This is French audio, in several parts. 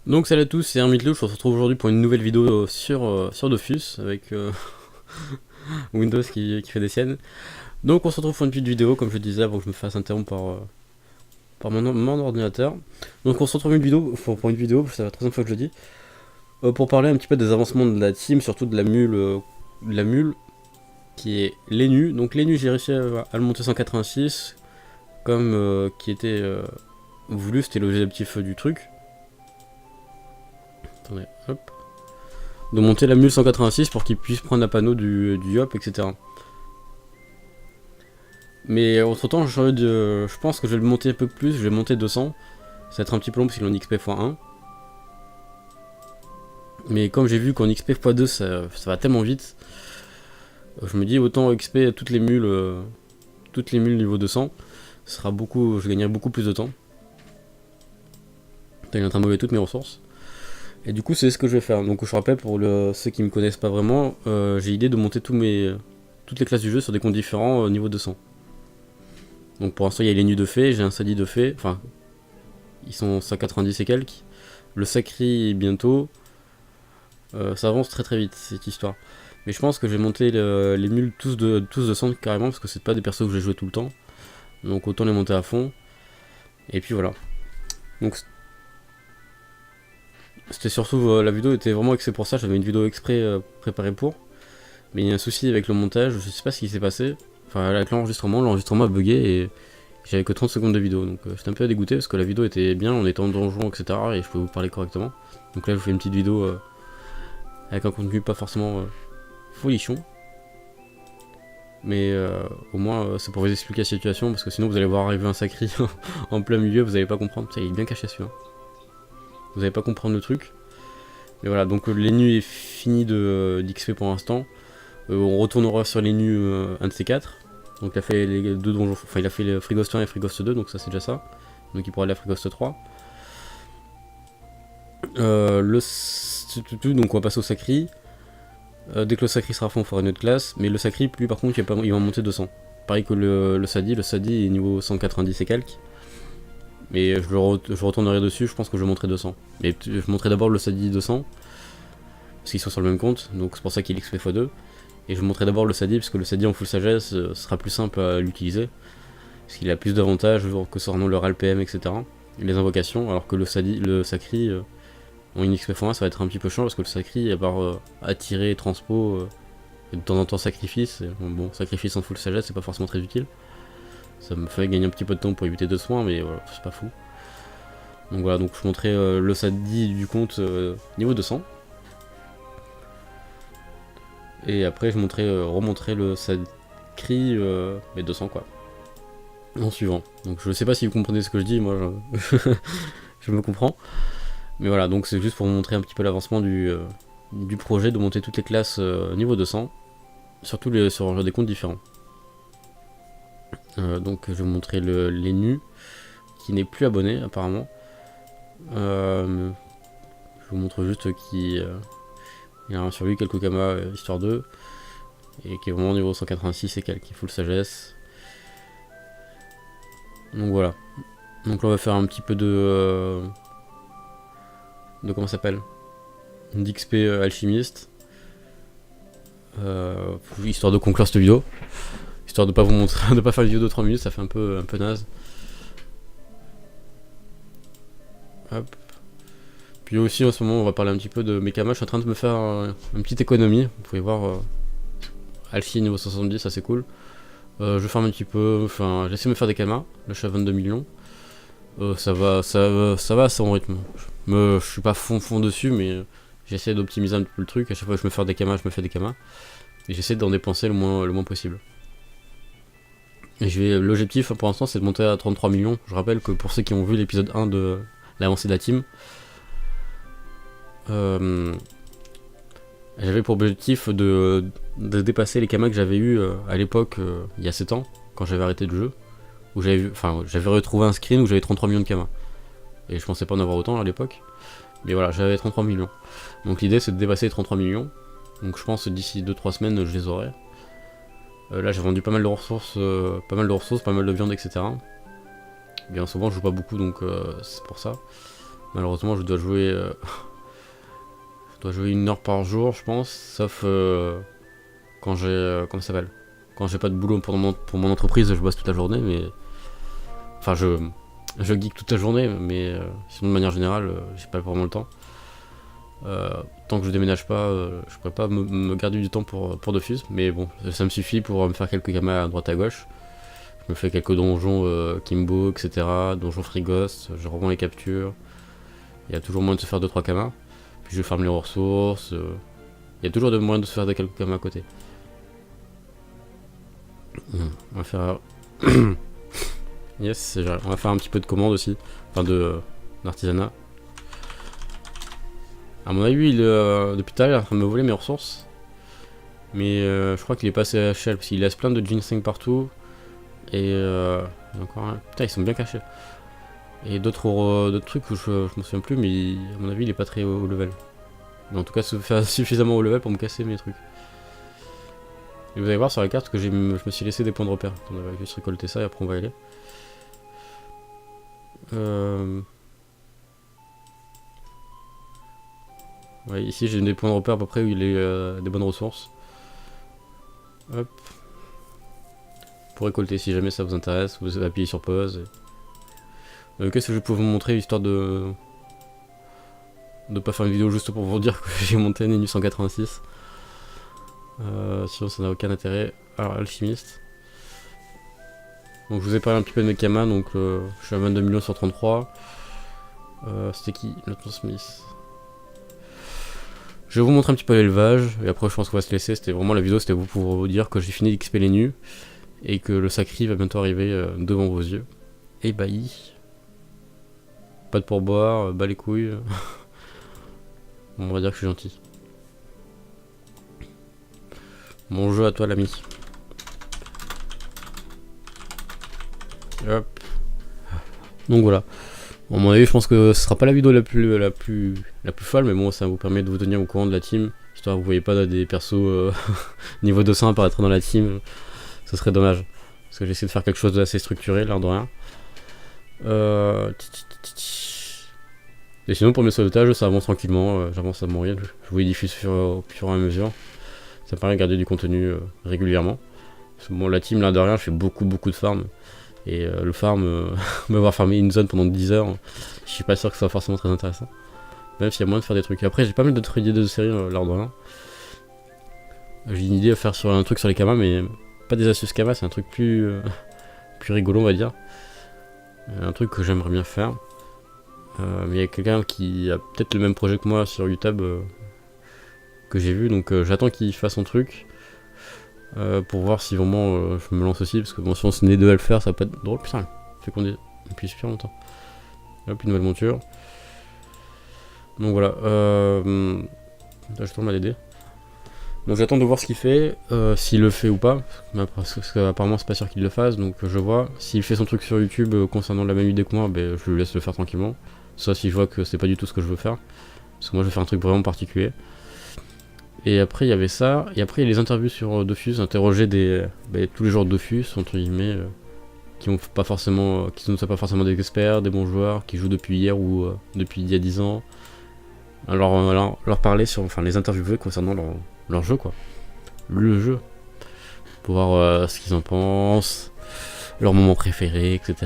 Donc salut à tous, c'est Hermitlouch, on se retrouve aujourd'hui pour une nouvelle vidéo sur Dofus avec Windows qui fait des siennes. Donc on se retrouve pour une petite vidéo, comme je disais, avant que je me fasse interrompre par mon ordinateur. Donc on se retrouve pour une vidéo, c'est la troisième fois que je le dis, pour parler un petit peu des avancements de la team, surtout de la mule qui est l'ENU. Donc l'ENU, j'ai réussi à le monter 186, comme qui était voulu, c'était l'objectif du truc. Attendez, hop. De monter la mule 186 pour qu'il puisse prendre un panneau du Yop, etc. Mais entre temps, je pense que je vais le monter un peu plus, je vais monter 200. Ça va être un petit peu long parce qu'il est en XP x1. Mais comme j'ai vu qu'en XP x2 ça va tellement vite, je me dis autant XP toutes les mules niveau 200. Je gagnerai beaucoup plus de temps. Il est en train de mouiller toutes mes ressources. Et du coup c'est ce que je vais faire. Donc je rappelle pour ceux qui me connaissent pas vraiment, j'ai l'idée de monter toutes les classes du jeu sur des comptes différents niveau 200. Donc pour l'instant il y a les nus de fée, j'ai un Sadi de fée, enfin ils sont 190 et quelques. Le Sacri bientôt. Ça avance très très vite cette histoire. Mais je pense que je vais monter les mules tous de centre carrément parce que c'est pas des persos que j'ai joué tout le temps. Donc autant les monter à fond. Et puis voilà. Donc c'était surtout la vidéo était vraiment axée pour ça, j'avais une vidéo exprès préparée pour. Mais il y a un souci avec le montage, je sais pas ce qui s'est passé. Enfin avec l'enregistrement a bugué et j'avais que 30 secondes de vidéo. Donc j'étais un peu dégoûté parce que la vidéo était bien, on était en donjon, etc. Et je pouvais vous parler correctement. Donc là je vous fais une petite vidéo avec un contenu pas forcément folichon. Mais au moins c'est pour vous expliquer la situation parce que sinon vous allez voir arriver un sacré en plein milieu, vous allez pas comprendre. Ça il est bien caché celui-là. Vous allez pas comprendre le truc. Mais voilà, donc les nus est fini d'XP pour l'instant. On retournera sur les nus un de ces quatre. Donc il a fait les deux donjons, enfin il a fait le Frigost 1 et Frigost 2, donc ça c'est déjà ça. Donc il pourra aller à Frigost 3. Donc on va passer au Sacri. Dès que le Sacri sera fond, on fera une autre classe. Mais le Sacri, lui par contre, il va monter 200. Pareil que le Sadi est niveau 190 et quelques. Mais je retournerai dessus, je pense que je monterai 200. Mais je monterai d'abord le Sadi 200. Parce qu'ils sont sur le même compte, donc c'est pour ça qu'il XP x2. Et je montrerai d'abord le Sadi, parce que le Sadi en full sagesse sera plus simple à l'utiliser. Parce qu'il a plus d'avantages concernant le RAL-PM, etc. Et les invocations, alors que le Sacri, en une XP x1, ça va être un petit peu chiant, parce que le Sacri, à part attirer, transpo, et de temps en temps sacrifice, bon, sacrifice en full sagesse, c'est pas forcément très utile. Ça me fait gagner un petit peu de temps pour éviter de soins, mais voilà, c'est pas fou. Donc voilà, donc je montrerai le Sadi du compte niveau 200. Et après je remontrerai le Sacri mais 200 quoi. En suivant. Donc je sais pas si vous comprenez ce que je dis, moi je me comprends. Mais voilà, donc c'est juste pour vous montrer un petit peu l'avancement du projet de monter toutes les classes niveau 200. Surtout sur des comptes différents. Donc je vais vous montrer les nus qui n'est plus abonné apparemment. Je vous montre juste qu'il y a sur lui quelques kamas histoire 2 et qui est vraiment niveau 186 et quelques, full sagesse. Donc voilà. Donc là on va faire un petit peu de comment ça s'appelle, d'XP alchimiste, histoire de conclure cette vidéo, histoire de pas vous montrer, de pas faire une vidéo de 3 minutes, ça fait un peu naze. Hop. Puis aussi en ce moment on va parler un petit peu de mes kamas. Je suis en train de me faire une petite économie. Vous pouvez voir Alchi niveau 70, ça c'est cool. Je farme un petit peu, enfin j'essaie de me faire des kamas. Là je suis à 22 millions. Ça va à son rythme. Je suis pas fond dessus, mais j'essaie d'optimiser un petit peu le truc. À chaque fois que je me fais des kamas, je me fais des kamas. Et j'essaie d'en dépenser le moins possible. Et l'objectif pour l'instant c'est de monter à 33 millions. Je rappelle que pour ceux qui ont vu l'épisode 1 de l'avancée de la team, j'avais pour objectif de dépasser les kamas que j'avais eu à l'époque, il y a 7 ans, quand j'avais arrêté le jeu. Où j'avais retrouvé un screen où j'avais 33 millions de kamas. Et je pensais pas en avoir autant à l'époque. Mais voilà, j'avais 33 millions. Donc l'idée c'est de dépasser les 33 millions. Donc je pense que d'ici 2-3 semaines je les aurai. Là j'ai vendu pas mal de ressources, pas mal de viande, etc. Bien souvent je joue pas beaucoup donc c'est pour ça. Malheureusement, je dois jouer 1 heure par jour, je pense, sauf quand j'ai comment ça s'appelle, quand j'ai pas de boulot pour mon entreprise, je bosse toute la journée, mais enfin je geek toute la journée, mais sinon de manière générale, j'ai pas vraiment le temps. Tant que je déménage pas, je pourrais pas me garder du temps pour Dofus, mais bon, ça me suffit pour me faire quelques gamas à droite à gauche. Je me fais quelques donjons Kimbo, etc. Donjons Frigos, je revends les captures. Il y a toujours moyen de se faire 2-3 kamas. Puis je farme les ressources. Il y a toujours des moyens de se faire des quelques kamas à côté. On va faire. Yes, on va faire un petit peu de commande aussi. Enfin d'artisanat. À mon avis, depuis tout à l'heure, il est en train de me voler mes ressources. Mais je crois qu'il est passé à HL parce qu'il laisse plein de ginseng partout. Et encore un. Putain, ils sont bien cachés. Et d'autres trucs où je me souviens plus, mais à mon avis, il est pas très haut level. Mais en tout cas, se faire suffisamment haut level pour me casser mes trucs. Et vous allez voir sur la carte que je me suis laissé des points de repère. On va juste récolter ça et après on va y aller. Ouais, ici j'ai des points de repère à peu près où il y a des bonnes ressources. Hop. Pour récolter si jamais ça vous intéresse, vous appuyez sur pause. Qu'est-ce que je peux vous montrer histoire de pas faire une vidéo juste pour vous dire que j'ai monté un Nenu 186. Sinon ça n'a aucun intérêt. Alors alchimiste. Donc je vous ai parlé un petit peu de mes kamas, donc je suis à 22 millions sur 33. C'était qui? Lieutenant Smith. Je vais vous montrer un petit peu l'élevage, et après je pense qu'on va se laisser. C'était vraiment la vidéo, c'était pour vous dire que j'ai fini d'XP les nus, et que le sacri va bientôt arriver devant vos yeux. Et bailli. Pas de pourboire, bas les couilles. On va dire que je suis gentil. Bon jeu à toi l'ami. Hop. Donc voilà. À mon avis, je pense que ce sera pas la vidéo la plus folle, mais bon, ça vous permet de vous tenir au courant de la team. Histoire que vous voyez pas des persos niveau 200 apparaître dans la team. Ce serait dommage. Parce que j'essaie de faire quelque chose d'assez structuré, l'air de rien. Et sinon, pour mes sauvetages, ça avance tranquillement. J'avance à mon rythme. Je vous les diffuse au fur et à mesure. Ça me permet de garder du contenu régulièrement. Parce que, bon, la team, l'air de rien, je fais beaucoup de farm. Et le farm, me voir farmer une zone pendant 10 heures, je suis pas sûr que ce soit forcément très intéressant. Même s'il y a moyen de faire des trucs. Après, j'ai pas mal d'autres idées de série, l'air de rien. J'ai une idée à faire sur un truc sur les kamas, mais pas des astuces kamas, c'est un truc plus rigolo, on va dire. Un truc que j'aimerais bien faire. Mais il y a quelqu'un qui a peut-être le même projet que moi sur YouTube que j'ai vu, donc j'attends qu'il fasse son truc. Pour voir si vraiment je me lance aussi, parce que bon, si on est deux à le faire, ça va pas être drôle. Putain, ça fait qu'on est depuis super longtemps. Hop, une nouvelle monture. Donc voilà, je tourne ma DD. Donc j'attends de voir ce qu'il fait, s'il le fait ou pas, parce qu'apparemment c'est pas sûr qu'il le fasse, donc je vois. S'il fait son truc sur YouTube concernant la même idée que moi, ben, je le laisse le faire tranquillement. Soit si je vois que c'est pas du tout ce que je veux faire, parce que moi je veux faire un truc vraiment particulier. Et après il y avait ça, et après il y a les interviews sur Dofus, interroger tous les joueurs de Dofus, entre guillemets, qui ne sont pas forcément des experts, des bons joueurs, qui jouent depuis hier ou depuis il y a 10 ans. Alors leur parler les interviewer concernant leur jeu, quoi. Le jeu. Pour voir ce qu'ils en pensent, leur moment préféré, etc.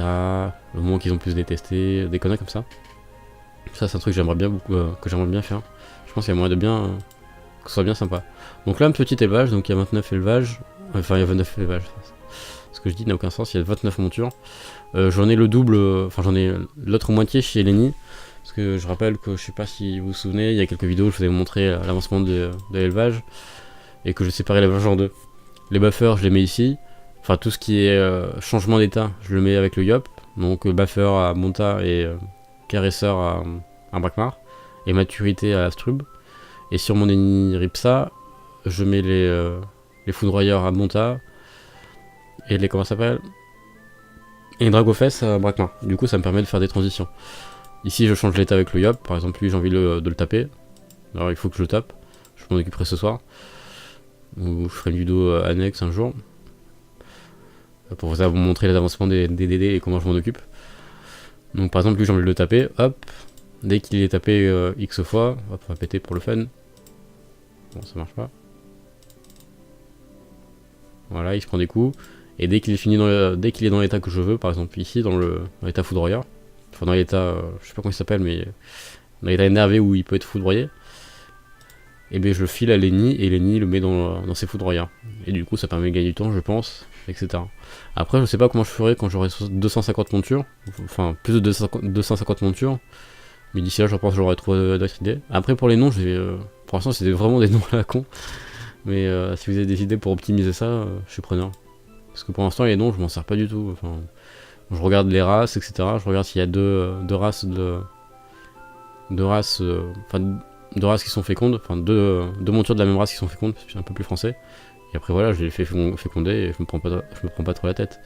Le moment qu'ils ont plus détesté, des conneries comme ça. Ça c'est un truc que j'aimerais bien faire. Je pense qu'il y a moyen de bien... que ce soit bien sympa. Donc là un petit élevage, donc il y a 29 élevages. Enfin il y a 29 élevages. Ce que je dis n'a aucun sens, il y a 29 montures. J'en ai le double, j'en ai l'autre moitié chez Lenny. Parce que je rappelle que, je sais pas si vous vous souvenez, il y a quelques vidéos, je vous ai montré l'avancement de l'élevage. Et que je séparais l'élevage en deux. Les buffers, je les mets ici. Enfin, tout ce qui est changement d'état, je le mets avec le Yop. Donc buffer à Monta et caresseur à Brakmar. Et maturité à Strub. Et sur mon ennemi Ripsa, je mets les foudroyeurs à Monta. Et les comment ça s'appelle, et les Dragofess à Brakmar. Du coup, ça me permet de faire des transitions. Ici, je change l'état avec le Yop. Par exemple, lui, j'ai envie de le taper. Alors, il faut que je le tape. Je m'en occuperai ce soir. Ou je ferai une vidéo annexe un jour. Pour vous montrer les avancements des DD et comment je m'en occupe. Donc, par exemple, lui, j'ai envie de le taper. Hop. Dès qu'il est tapé X fois, hop, on va péter pour le fun. Bon, ça marche pas. Voilà, il se prend des coups. Et dès qu'il est fini dès qu'il est dans l'état que je veux, par exemple ici, dans l'état foudroyeur, enfin dans l'état, je sais pas comment il s'appelle, mais dans l'état énervé où il peut être foudroyé, et bien je le file à Lenny, et Lenny le met dans ses foudroyeurs. Et du coup ça permet de gagner du temps, je pense, etc. Après je sais pas comment je ferai quand j'aurai 250 montures, enfin plus de 250 montures, mais d'ici là je pense que j'aurai trouvé d'autres idées. Après pour les noms, pour l'instant c'était vraiment des noms à la con, mais si vous avez des idées pour optimiser ça, je suis preneur. Parce que pour l'instant les noms je m'en sers pas du tout, enfin, je regarde les races, etc. Je regarde s'il y a deux races deux races qui sont fécondes, enfin deux montures de la même race qui sont fécondes, c'est un peu plus français. Et après voilà, je les fais féconder et je me prends pas trop la tête.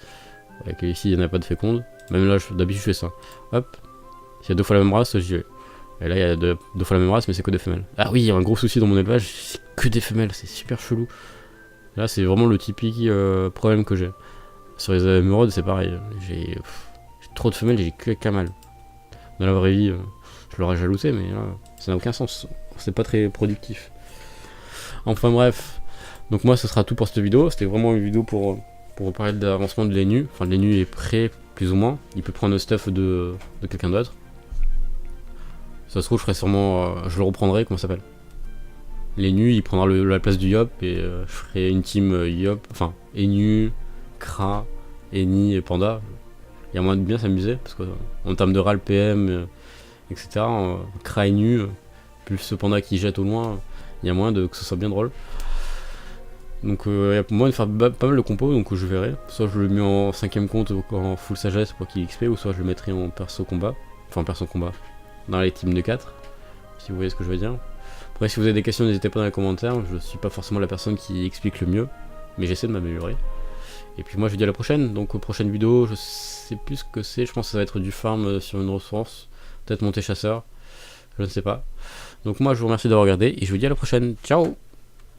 Avec ici il n'y en a pas de féconde, même là d'habitude je fais ça. Hop, s'il y a deux fois la même race, j'y vais. Et là il y a deux fois la même race mais c'est que des femelles. Ah oui, il y a un gros souci dans mon élevage, c'est que des femelles, c'est super chelou. Là c'est vraiment le typique problème que j'ai. Sur les émeraudes c'est pareil, j'ai trop de femelles, j'ai que mal. Dans la vraie vie, je l'aurais jalousé, mais là, ça n'a aucun sens. C'est pas très productif. Enfin bref. Donc moi, ce sera tout pour cette vidéo. C'était vraiment une vidéo pour vous parler de l'avancement de l'ENU. Enfin, l'ENU est prêt, plus ou moins. Il peut prendre le stuff de quelqu'un d'autre. Ça se trouve, je ferai sûrement... je le reprendrai, comment ça s'appelle. L'ENU, il prendra la place du Yop, et je ferai une team Yop. Enfin, ENU, Kra, Eni et Panda. Il y a moyen de bien s'amuser, parce qu'en termes de RAL PM, etc., Kra ENU, plus ce Panda qui jette au loin, il y a moyen que ce soit bien drôle. Donc il y a moyen de faire pas mal de compos, donc je verrai. Soit je le mets en 5ème compte en full sagesse pour qu'il XP, ou soit je le mettrai en perso combat. Enfin en perso combat, dans les teams de 4, si vous voyez ce que je veux dire. Après si vous avez des questions, n'hésitez pas dans les commentaires, je suis pas forcément la personne qui explique le mieux, mais j'essaie de m'améliorer. Et puis moi je vous dis à la prochaine, donc aux prochaines vidéos, je sais plus ce que c'est, je pense que ça va être du farm sur une ressource, peut-être monter chasseur, je ne sais pas. Donc moi je vous remercie d'avoir regardé, et je vous dis à la prochaine, ciao.